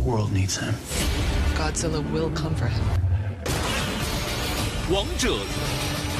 world needs him. Godzilla will come for him. 王者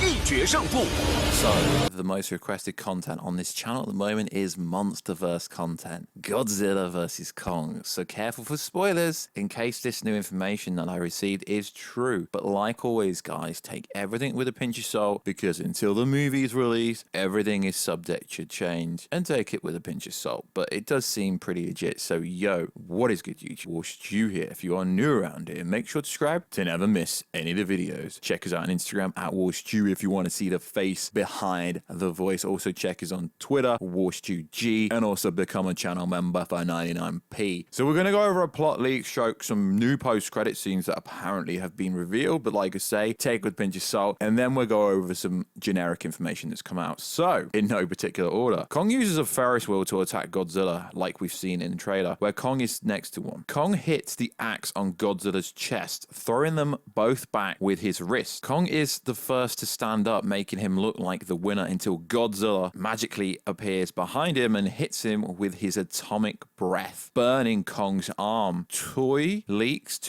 一决胜负。 So, the most requested content on this channel at the moment is MonsterVerse content. Godzilla vs. Kong. So careful for spoilers in case this new information that I received is true. But like always, guys, take everything with a pinch of salt because until the movie is released, everything is subject to change. And take it with a pinch of salt. But it does seem pretty legit. So yo, what is good YouTube? Warstu here. If you are new around here, make sure to subscribe to never miss any of the videos. Check us out on Instagram at Warstu if you want to see the face behind the voice. Also check us on Twitter, WarstuG, and also become a channel member for 99p. So we're going to go over a plot leak, stroke some new post-credit scenes that apparently have been revealed, but like I say, take with a pinch of salt, and then we'll go over some generic information that's come out. So, in no particular order, Kong uses a Ferris wheel to attack Godzilla, like we've seen in the trailer, where Kong is next to one. Kong hits the axe on Godzilla's chest, throwing them both back with his wrist. Kong is the first to stand up, making him look like the winner until Godzilla magically appears behind him and hits him with his atomic breath, burning Kong's arm. Two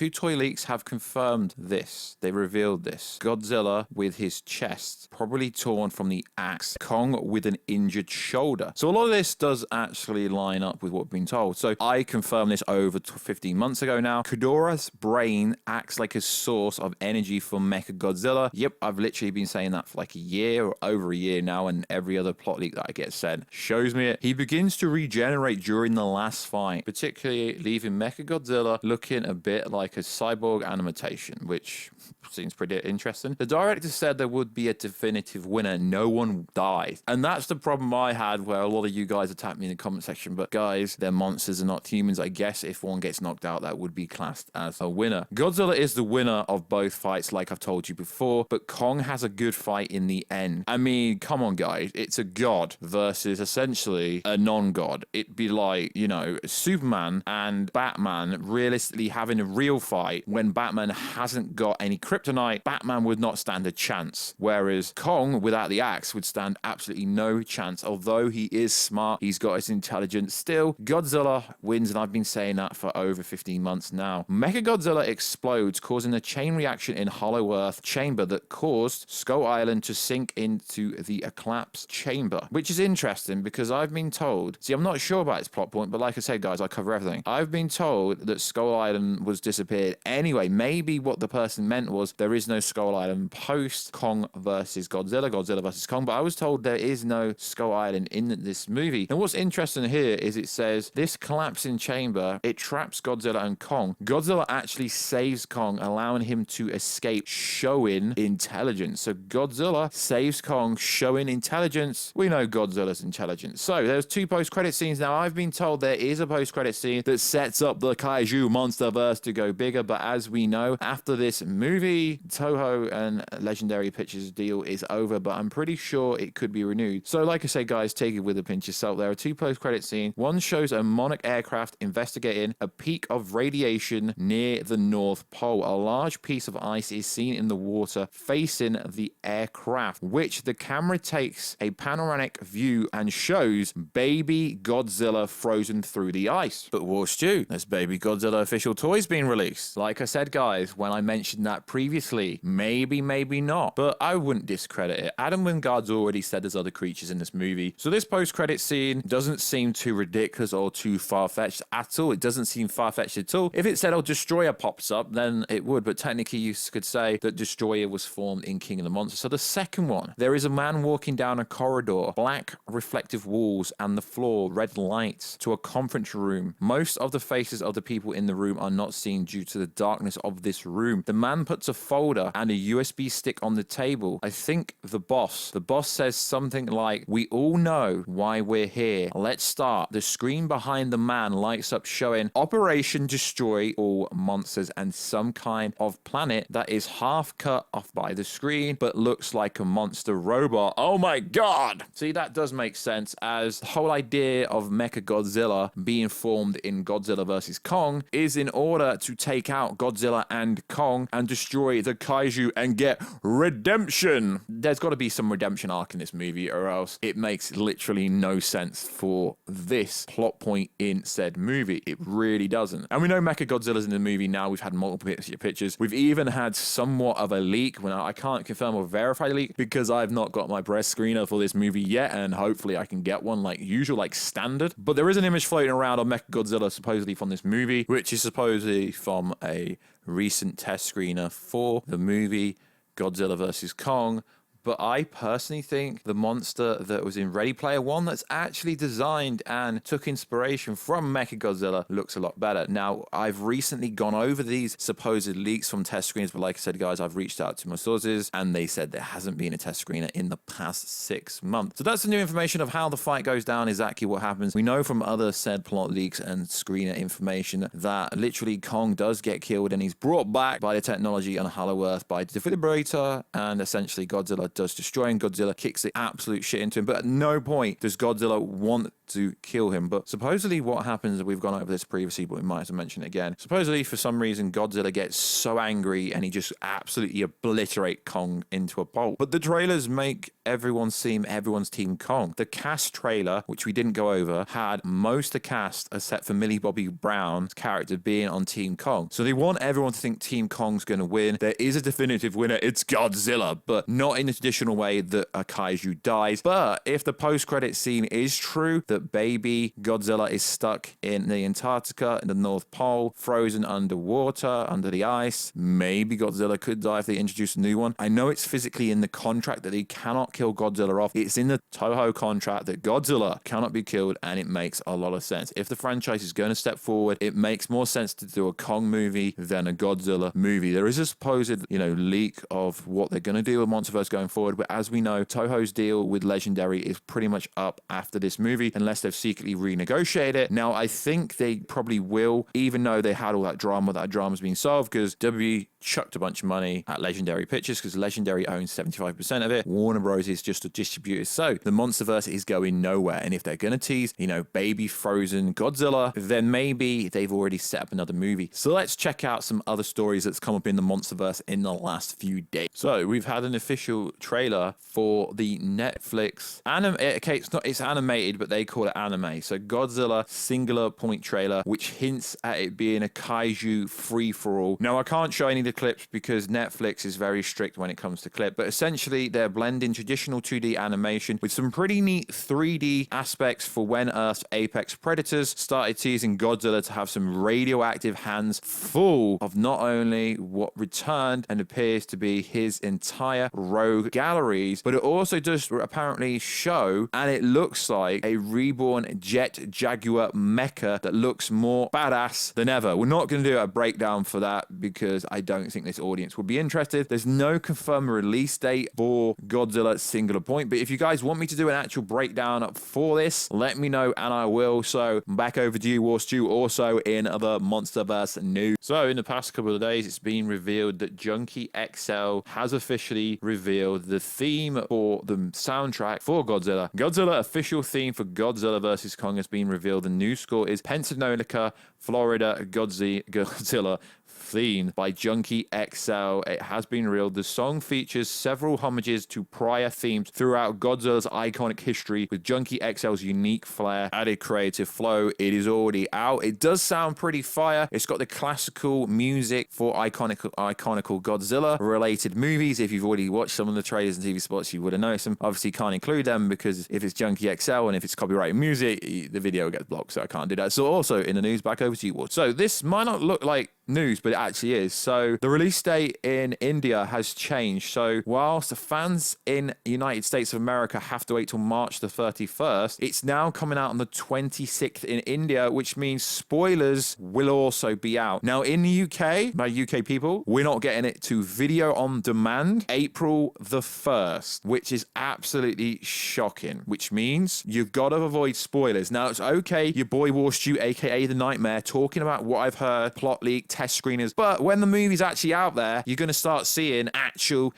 toy leaks have confirmed this. They revealed this. Godzilla with his chest probably torn from the axe. Kong with an injured shoulder. So a lot of this does actually line up with what we've been told. So I confirmed this over 15 months ago now. Ghidorah's brain acts like a source of energy for Mechagodzilla. Yep, I've literally been saying that for like a year or over a year now, and every other plot leak that I get sent shows me it. He begins to regenerate during the last fight, particularly leaving Mechagodzilla looking a bit like a cyborg animation, which seems pretty interesting. The director said there would be a definitive winner. No one dies. And that's the problem I had, where a lot of you guys attacked me in the comment section. But guys, they're monsters and not humans. I guess if one gets knocked out, that would be classed as a winner. Godzilla is the winner of both fights, like I've told you before, but Kong has a good fight in the end. I mean, come on, guys. It's a god versus essentially a non-god. It'd be like, you know, Superman and Batman realistically having a real fight when Batman hasn't got any kryptonite. Batman would not stand a chance, whereas Kong without the axe would stand absolutely no chance. Although he is smart, he's got his intelligence. Still, Godzilla wins, and I've been saying that for over 15 months now. Mechagodzilla explodes, causing a chain reaction in Hollow Earth chamber that caused Skull Island to sink into the collapsed chamber, which is interesting because I've been told, see, I'm not sure about its plot point, but like I said, guys, I cover everything. I've been told that Skull Island was disappeared anyway. Maybe what the person meant was there is no Skull Island post Kong versus Godzilla, Godzilla versus Kong, but I was told there is no Skull Island in this movie. And what's interesting here is it says this collapsing chamber, it traps Godzilla and Kong. Godzilla actually saves Kong, allowing him to escape, showing intelligence. So Godzilla saves Kong, showing intelligence. We know Godzilla's intelligence. So there's two post-credit scenes. Now I've been told there is a post-credit scene that sets up the Kaiju MonsterVerse to go bigger, but as we know, after this movie, Toho and Legendary Pictures deal is over, but I'm pretty sure it could be renewed. So like I say, guys, take it with a pinch of salt. There are two post-credit scenes. One shows a Monarch aircraft investigating a peak of radiation near the North Pole. A large piece of ice is seen in the water facing the aircraft, which the camera takes a panoramic view and shows baby Godzilla frozen through the ice. But Warstu, there's baby Godzilla official toys being released. Like I said, guys, when I mentioned that previously, maybe not, but I wouldn't discredit it. Adam Wingard's already said there's other creatures in this movie, so this post-credit scene doesn't seem too ridiculous or too far-fetched at all. It doesn't seem far-fetched at all. If it said, oh, Destroyer pops up, then it would, but technically you could say that Destroyer was formed in King of the Monsters. So the second one, there is a man walking down a corridor, black reflective walls and the floor, red lights, to a conference room. Most of the faces of the people in the room are not seen due to the darkness of this room. The man puts a folder and a USB stick on the table. I think the boss says something like, we all know why we're here. Let's start. The screen behind the man lights up, showing Operation Destroy All Monsters and some kind of planet that is half cut off by the screen, but that looks like a monster robot. Oh my god! See, that does make sense, as the whole idea of Mechagodzilla being formed in Godzilla vs. Kong is in order to take out Godzilla and Kong and destroy the kaiju and get redemption. There's got to be some redemption arc in this movie, or else it makes literally no sense for this plot point in said movie. It really doesn't. And we know Mechagodzilla's in the movie now. We've had multiple pictures. We've even had somewhat of a leak. When I can't confirm or verify the leak because I've not got my press screener for this movie yet, and hopefully I can get one like usual, like standard. But there is an image floating around of Mechagodzilla supposedly from this movie, which is supposedly from a recent test screener for the movie Godzilla vs. Kong. But I personally think the monster that was in Ready Player One that's actually designed and took inspiration from Mechagodzilla looks a lot better. Now, I've recently gone over these supposed leaks from test screens, but like I said, guys, I've reached out to my sources and they said there hasn't been a test screener in the past 6 months. So that's the new information of how the fight goes down, exactly what happens. We know from other said plot leaks and screener information that literally Kong does get killed and he's brought back by the technology on Hollow Earth by the defibrillator, and essentially Godzilla does destroy him. Godzilla kicks the absolute shit into him, but at no point does Godzilla want to kill him. But supposedly what happens, we've gone over this previously, but we might as well mention it again. Supposedly for some reason Godzilla gets so angry and he just absolutely obliterate Kong into a pulp. But the trailers make everyone seem everyone's Team Kong. The cast trailer, which we didn't go over, had most of the cast except for Millie Bobby Brown's character being on Team Kong. So they want everyone to think Team Kong's going to win. There is a definitive winner. It's Godzilla, but not in the traditional way that a kaiju dies. But if the post-credit scene is true, that baby Godzilla is stuck in the Antarctica, in the North Pole, frozen underwater, under the ice, maybe Godzilla could die if they introduce a new one. I know it's physically in the contract that they cannot kill Godzilla off. It's in the Toho contract that Godzilla cannot be killed, and it makes a lot of sense. If the franchise is going to step forward, it makes more sense to do a Kong movie than a Godzilla movie. There is a supposed, leak of what they're going to do with Monsterverse going forward, but as we know, Toho's deal with Legendary is pretty much up after this movie, unless they've secretly renegotiated it. Now, I think they probably will, even though they had all that drama's been solved, because WWE chucked a bunch of money at Legendary Pictures, because Legendary owns 75% of it. Warner Bros. Is just a distributor. So the Monsterverse is going nowhere. And if they're going to tease, baby frozen Godzilla, then maybe they've already set up another movie. So let's check out some other stories that's come up in the Monsterverse in the last few days. So we've had an official trailer for the Netflix anime. Okay, it's animated, but they call it anime. So Godzilla singular point trailer, which hints at it being a kaiju free-for-all. Now, I can't show any of the clips because Netflix is very strict when it comes to clip, but essentially they're blending traditional 2D animation with some pretty neat 3D aspects for when Earth's apex predators started teasing Godzilla to have some radioactive hands full of not only what returned and appears to be his entire rogue galleries, but it also does apparently show, and it looks like a reborn jet Jaguar mecha that looks more badass than ever. We're not going to do a breakdown for that because I don't think this audience will be interested. There's no confirmed release date for Godzilla singular point, but if you guys want me to do an actual breakdown for this, let me know and I will. So back over to you, Warstu. Also in the Monsterverse news, so in the past couple of days it's been revealed that Junkie XL has officially revealed the theme for the soundtrack for Godzilla. Godzilla official theme for Godzilla vs. Kong has been revealed. The new score is Pensacola, Florida Godzilla themed by Junkie XL. It has been revealed. The song features several homages to prior themes throughout Godzilla's iconic history, with Junkie XL's unique flair, added creative flow. It is already out. It does sound pretty fire. It's got the classical music for iconical Godzilla related movies. If you've already watched some of the trailers and TV spots, you would have noticed them. Obviously can't include them because if it's Junkie XL and if it's copyrighted music, the video gets blocked, so I can't do that. So also in the news, back over to you, Ward. So this might not look like news, but it actually is. So the release date in India has changed. So whilst the fans in the United States of America have to wait till March the 31st, it's now coming out on the 26th in India, which means spoilers will also be out. Now in the UK, by UK people, we're not getting it to video on demand April the 1st, which is absolutely shocking, which means you've got to avoid spoilers. Now it's okay, your boy Warstu, aka The Nightmare, talking about what I've heard, plot leak, test screeners, but when the movie's actually out there, you're going to start seeing actual,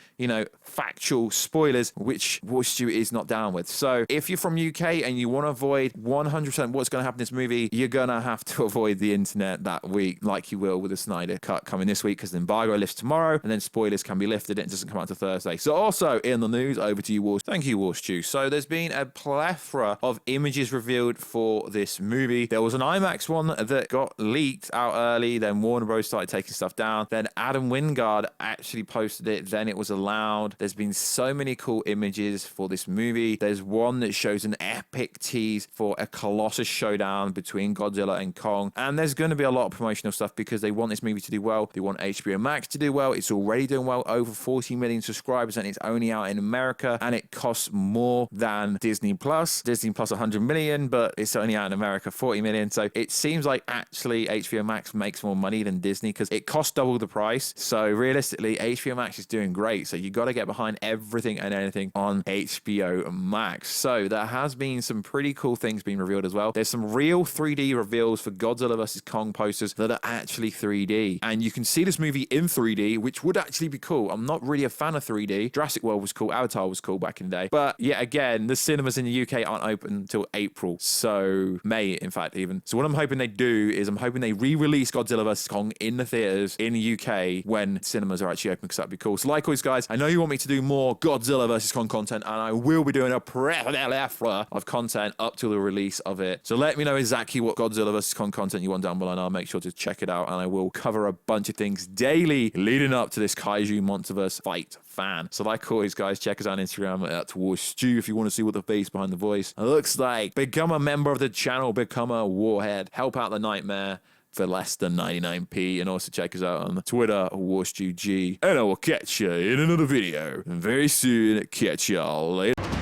factual spoilers, which Warstu is not down with. So if you're from UK and you want to avoid 100% what's going to happen in this movie, you're going to have to avoid the internet that week, like you will with the Snyder Cut coming this week, because the embargo lifts tomorrow, and then spoilers can be lifted. It doesn't come out to Thursday. So also in the news, over to you, Warstu. Thank you, Warstu. So there's been a plethora of images revealed for this movie. There was an IMAX one that got leaked out early, then Warner Bros. Started taking stuff down. Then Adam Wingard actually posted it. Then it was allowed. There's been so many cool images for this movie. There's one that shows an epic tease for a Colossus showdown between Godzilla and Kong. And there's going to be a lot of promotional stuff because they want this movie to do well. They want HBO Max to do well. It's already doing well, over 40 million subscribers, and it's only out in America. And it costs more than Disney Plus. Disney Plus 100 million, but it's only out in America 40 million. So it seems like actually HBO Max makes more money than Disney because it costs double the price. So realistically, HBO Max is doing great. So you got to get behind everything and anything on HBO Max. So there has been some pretty cool things being revealed as well. There's some real 3D reveals for Godzilla vs. Kong posters that are actually 3D. And you can see this movie in 3D, which would actually be cool. I'm not really a fan of 3D. Jurassic World was cool. Avatar was cool back in the day. But yeah, again, the cinemas in the UK aren't open until April. So May, in fact, even. So what I'm hoping they do is I'm hoping they re-release Godzilla vs. Kong in the theaters in the UK when cinemas are actually open, because that'd be cool. So likewise, guys, I know you want me to do more Godzilla vs. Kong content, and I will be doing a plethora of content up to the release of it. So let me know exactly what Godzilla vs. Kong content you want down below, and I'll make sure to check it out, and I will cover a bunch of things daily leading up to this Kaiju Monsterverse fight fan. So like always, guys, check us out on Instagram at Warstu if you want to see what the face behind the voice looks like. Become a member of the channel, become a warhead, help out the nightmare for less than 99p, and also check us out on Twitter, WarstuG, and I will catch you in another video very soon. Catch y'all later.